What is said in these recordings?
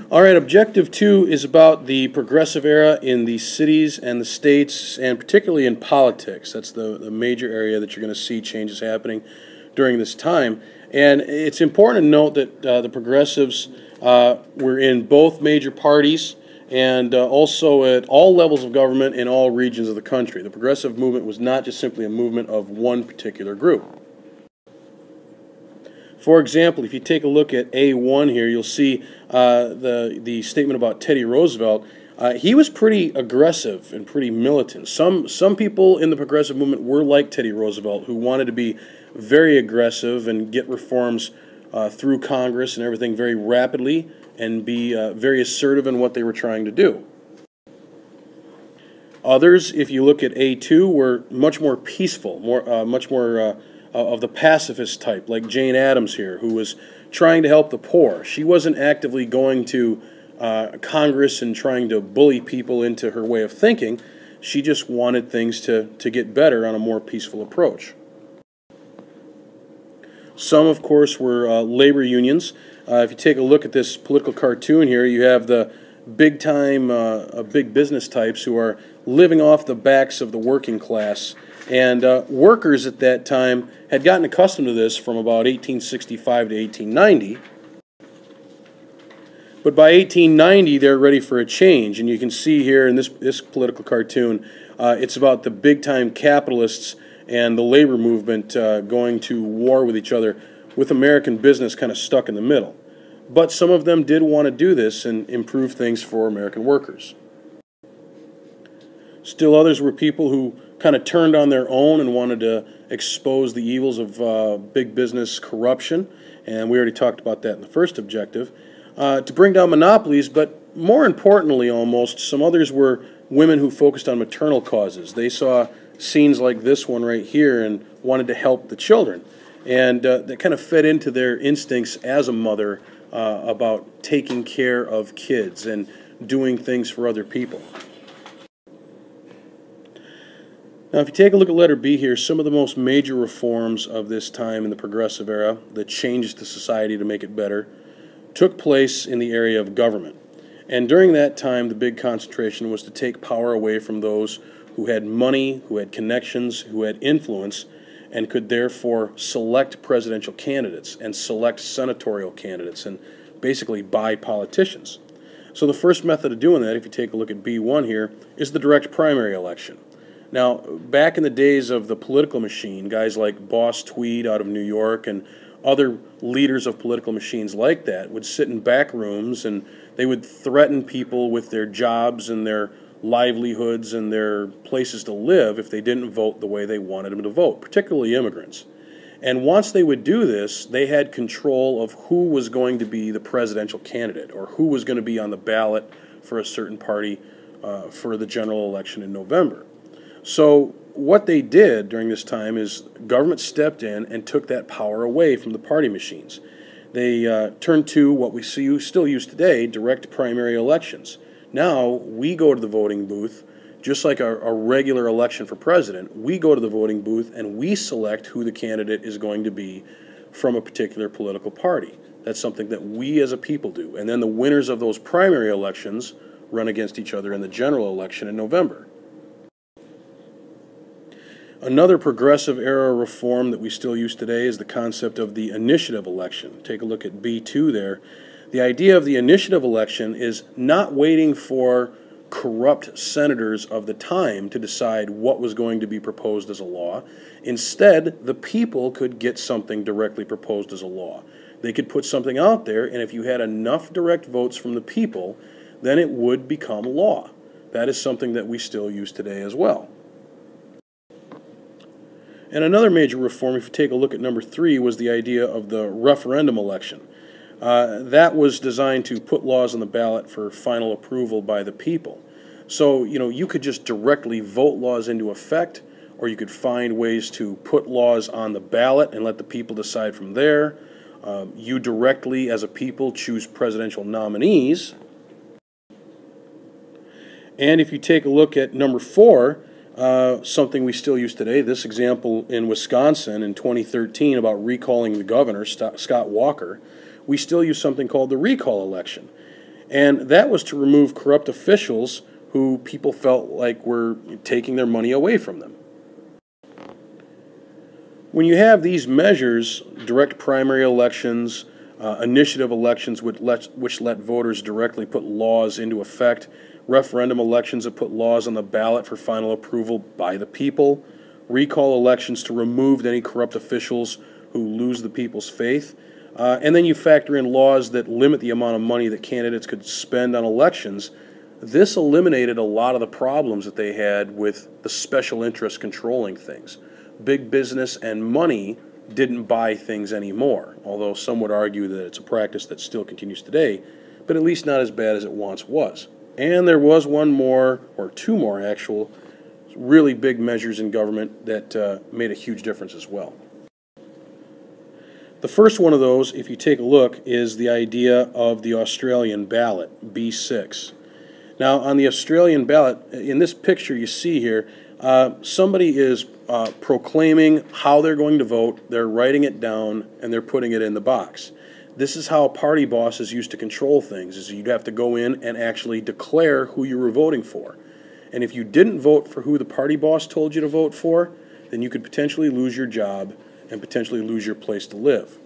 All right, objective 2 is about the progressive era in the cities and the states, and particularly in politics. That's the major area that you're going to see changes happening during this time. And it's important to note that the progressives were in both major parties and also at all levels of government in all regions of the country. The progressive movement was not just simply a movement of one particular group. For example, if you take a look at A1 here, you'll see the statement about Teddy Roosevelt. He was pretty aggressive and pretty militant. Some people in the progressive movement were like Teddy Roosevelt, who wanted to be very aggressive and get reforms through Congress and everything very rapidly and be very assertive in what they were trying to do. Others, if you look at A2, were much more peaceful, much more of the pacifist type, like Jane Addams here, who was trying to help the poor. She wasn't actively going to Congress and trying to bully people into her way of thinking. She just wanted things to get better on a more peaceful approach. Some, of course, were labor unions. If you take a look at this political cartoon here, you have the big-time, big business types who are living off the backs of the working class. And workers at that time had gotten accustomed to this from about 1865 to 1890. But by 1890, they're ready for a change. And you can see here in this political cartoon, it's about the big-time capitalists and the labor movement going to war with each other, with American business kind of stuck in the middle. But some of them did want to do this and improve things for American workers. Still others were people who kind of turned on their own and wanted to expose the evils of big business corruption, and we already talked about that in the first objective, to bring down monopolies, but more importantly almost, some others were women who focused on maternal causes. They saw scenes like this one right here and wanted to help the children, and that kind of fed into their instincts as a mother about taking care of kids and doing things for other people. Now, if you take a look at letter B here, some of the most major reforms of this time in the progressive era that changed the society to make it better took place in the area of government. And during that time, the big concentration was to take power away from those who had money, who had connections, who had influence, and could therefore select presidential candidates and select senatorial candidates and basically buy politicians. So the first method of doing that, if you take a look at B1 here, is the direct primary election. Now, back in the days of the political machine, guys like Boss Tweed out of New York and other leaders of political machines like that would sit in back rooms and they would threaten people with their jobs and their livelihoods and their places to live if they didn't vote the way they wanted them to vote, particularly immigrants. And once they would do this, they had control of who was going to be the presidential candidate or who was going to be on the ballot for a certain party for the general election in November. So what they did during this time is government stepped in and took that power away from the party machines. They turned to what we still use today, direct primary elections. Now we go to the voting booth, just like a regular election for president. We go to the voting booth and we select who the candidate is going to be from a particular political party. That's something that we as a people do. And then the winners of those primary elections run against each other in the general election in November. Another progressive era reform that we still use today is the concept of the initiative election. Take a look at B2 there. The idea of the initiative election is not waiting for corrupt senators of the time to decide what was going to be proposed as a law. Instead, the people could get something directly proposed as a law. They could put something out there, and if you had enough direct votes from the people, then it would become law. That is something that we still use today as well. And another major reform, if you take a look at number 3, was the idea of the referendum election. That was designed to put laws on the ballot for final approval by the people. So, you could just directly vote laws into effect, or you could find ways to put laws on the ballot and let the people decide from there. You directly, as a people, choose presidential nominees. And if you take a look at number 4, something we still use today, this example in Wisconsin in 2013 about recalling the governor, Scott Walker, we still use something called the recall election. And that was to remove corrupt officials who people felt like were taking their money away from them. When you have these measures, direct primary elections, initiative elections which let voters directly put laws into effect, referendum elections that put laws on the ballot for final approval by the people, recall elections to remove any corrupt officials who lose the people's faith, and then you factor in laws that limit the amount of money that candidates could spend on elections. This eliminated a lot of the problems that they had with the special interests controlling things. Big business and money didn't buy things anymore, although some would argue that it's a practice that still continues today, but at least not as bad as it once was. And there was one more, or two more actual, really big measures in government that made a huge difference as well. The first one of those, if you take a look, is the idea of the Australian ballot, B6. Now, on the Australian ballot, in this picture you see here, somebody is proclaiming how they're going to vote, they're writing it down, and they're putting it in the box. This is how party bosses used to control things, is you'd have to go in and actually declare who you were voting for. And if you didn't vote for who the party boss told you to vote for, then you could potentially lose your job and potentially lose your place to live.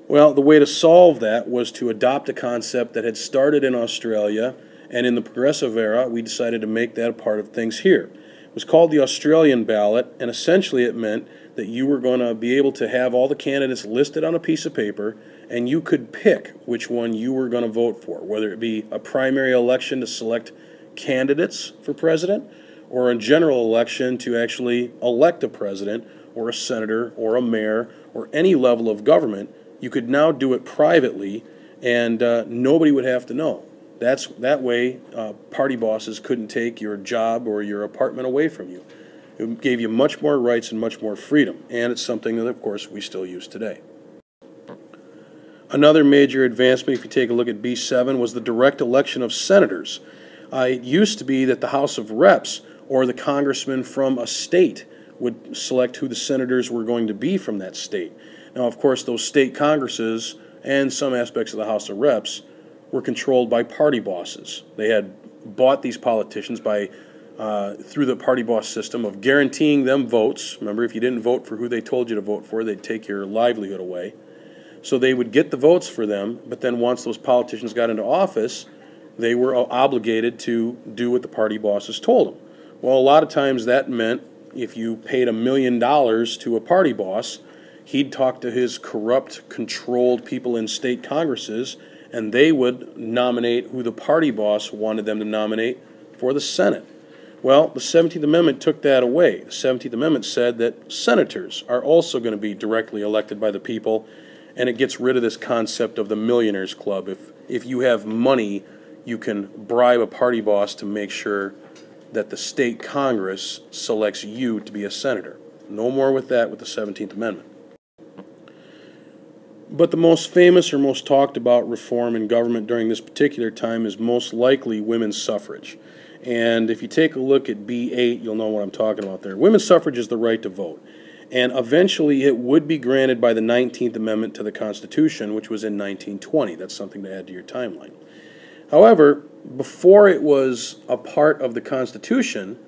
Well, the way to solve that was to adopt a concept that had started in Australia, and in the progressive era, we decided to make that a part of things here. It was called the Australian ballot, and essentially it meant that you were going to be able to have all the candidates listed on a piece of paper, and you could pick which one you were going to vote for, whether it be a primary election to select candidates for president, or a general election to actually elect a president, or a senator, or a mayor, or any level of government. You could now do it privately, and nobody would have to know. That way, party bosses couldn't take your job or your apartment away from you. It gave you much more rights and much more freedom, and it's something that, of course, we still use today. Another major advancement, if you take a look at B7, was the direct election of senators. It used to be that the House of Reps or the congressman from a state would select who the senators were going to be from that state. Now, of course, those state congresses and some aspects of the House of Reps were controlled by party bosses. They had bought these politicians by through the party boss system of guaranteeing them votes. Remember, if you didn't vote for who they told you to vote for, they'd take your livelihood away. So they would get the votes for them, but then once those politicians got into office, they were obligated to do what the party bosses told them. Well, a lot of times that meant if you paid $1 million to a party boss, he'd talk to his corrupt, controlled people in state congresses, and they would nominate who the party boss wanted them to nominate for the Senate. Well, the 17th Amendment took that away. The 17th Amendment said that senators are also going to be directly elected by the people, and it gets rid of this concept of the millionaires club. If you have money, you can bribe a party boss to make sure that the state Congress selects you to be a senator. No more with that with the 17th Amendment. But the most famous or most talked about reform in government during this particular time is most likely women's suffrage. And if you take a look at B8, you'll know what I'm talking about there. Women's suffrage is the right to vote. And eventually it would be granted by the 19th Amendment to the Constitution, which was in 1920. That's something to add to your timeline. However, before it was a part of the Constitution,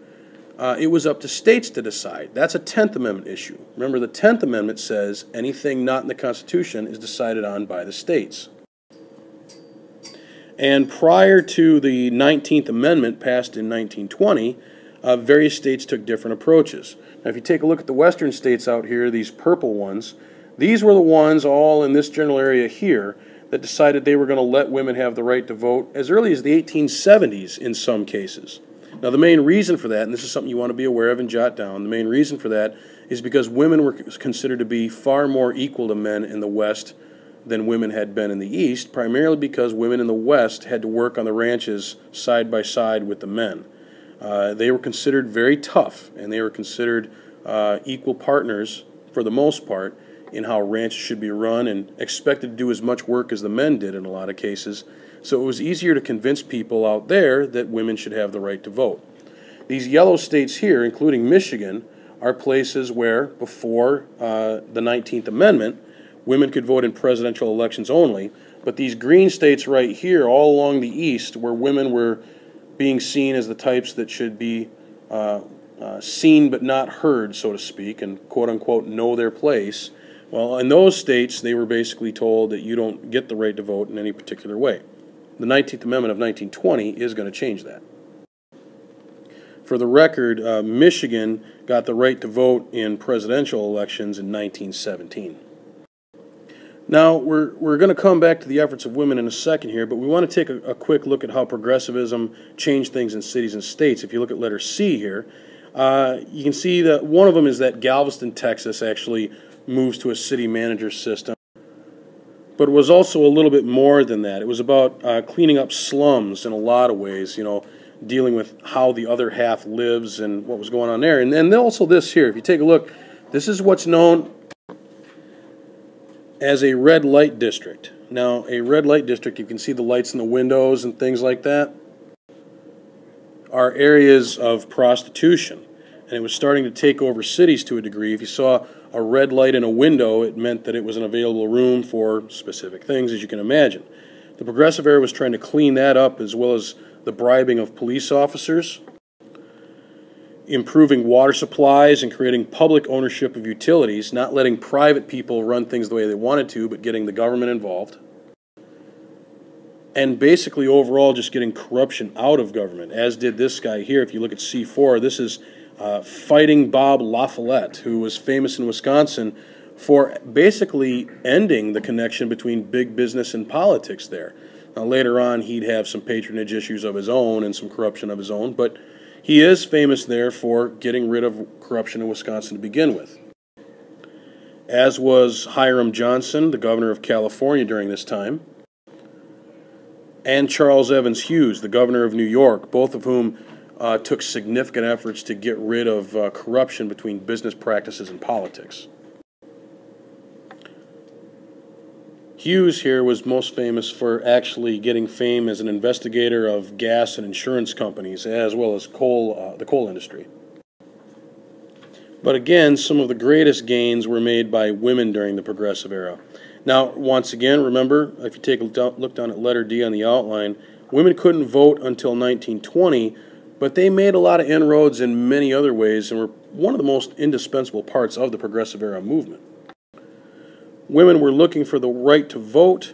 it was up to states to decide. That's a 10th Amendment issue. Remember, the 10th Amendment says anything not in the Constitution is decided on by the states. And prior to the 19th Amendment passed in 1920, various states took different approaches. Now, if you take a look at the western states out here, these purple ones, these were the ones all in this general area here that decided they were going to let women have the right to vote as early as the 1870s in some cases. Now, the main reason for that, and this is something you want to be aware of and jot down, the main reason for that is because women were considered to be far more equal to men in the West than women had been in the East, primarily because women in the West had to work on the ranches side by side with the men. They were considered very tough, and they were considered equal partners, for the most part, in how ranches should be run and expected to do as much work as the men did in a lot of cases. So it was easier to convince people out there that women should have the right to vote. These yellow states here, including Michigan, are places where, before the 19th Amendment, Women could vote in presidential elections only, but these green states right here, all along the east, where women were being seen as the types that should be seen but not heard, so to speak, and quote-unquote know their place, well, in those states, they were basically told that you don't get the right to vote in any particular way. The 19th Amendment of 1920 is going to change that. For the record, Michigan got the right to vote in presidential elections in 1917. Now, we're going to come back to the efforts of women in a second here, but we want to take a quick look at how progressivism changed things in cities and states. If you look at letter C here, you can see that one of them is that Galveston, Texas actually moves to a city manager system. But it was also a little bit more than that. It was about cleaning up slums in a lot of ways, you know, dealing with how the other half lives and what was going on there. And then also this here, if you take a look, this is what's known as a red light district. Now, a red light district, you can see the lights in the windows and things like that, are areas of prostitution. And it was starting to take over cities to a degree. If you saw a red light in a window, it meant that it was an available room for specific things, as you can imagine. The Progressive Era was trying to clean that up, as well as the bribing of police officers, improving water supplies, and creating public ownership of utilities, not letting private people run things the way they wanted to, but getting the government involved. And basically, overall, just getting corruption out of government, as did this guy here. If you look at C4, this is Fighting Bob La Follette, who was famous in Wisconsin for basically ending the connection between big business and politics there. Now, later on, he'd have some patronage issues of his own and some corruption of his own, but he is famous there for getting rid of corruption in Wisconsin to begin with. As was Hiram Johnson, the governor of California during this time, and Charles Evans Hughes, the governor of New York, both of whom took significant efforts to get rid of corruption between business practices and politics. Hughes here was most famous for actually getting fame as an investigator of gas and insurance companies, as well as the coal industry. But again, some of the greatest gains were made by women during the Progressive Era. Now, once again, remember, if you take a look down at letter D on the outline, women couldn't vote until 1920, but they made a lot of inroads in many other ways and were one of the most indispensable parts of the Progressive Era movement. Women were looking for the right to vote,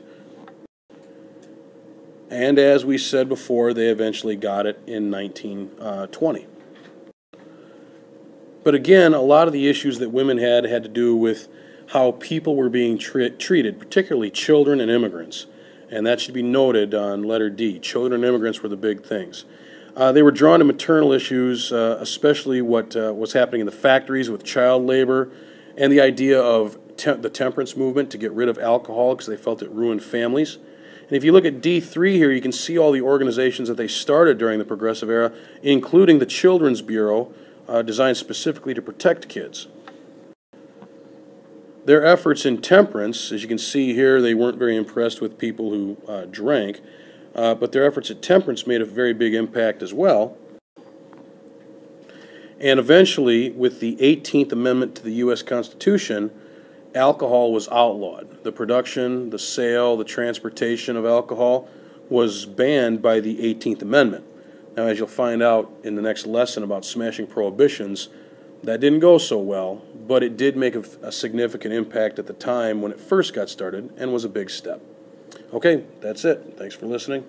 and as we said before, they eventually got it in 1920. But again, a lot of the issues that women had to do with how people were being treated, particularly children and immigrants. And that should be noted on letter D. Children and immigrants were the big things. They were drawn to maternal issues, especially what was happening in the factories with child labor, and the idea of the temperance movement to get rid of alcohol because they felt it ruined families. And if you look at D3 here, you can see all the organizations that they started during the Progressive Era, including the Children's Bureau, designed specifically to protect kids. Their efforts in temperance, as you can see here, they weren't very impressed with people who drank, but their efforts at temperance made a very big impact as well. And eventually, with the 18th Amendment to the U.S. Constitution, alcohol was outlawed. The production, the sale, the transportation of alcohol was banned by the 18th Amendment. Now, as you'll find out in the next lesson about smashing prohibitions, that didn't go so well, but it did make a significant impact at the time when it first got started and was a big step. Okay, that's it. Thanks for listening.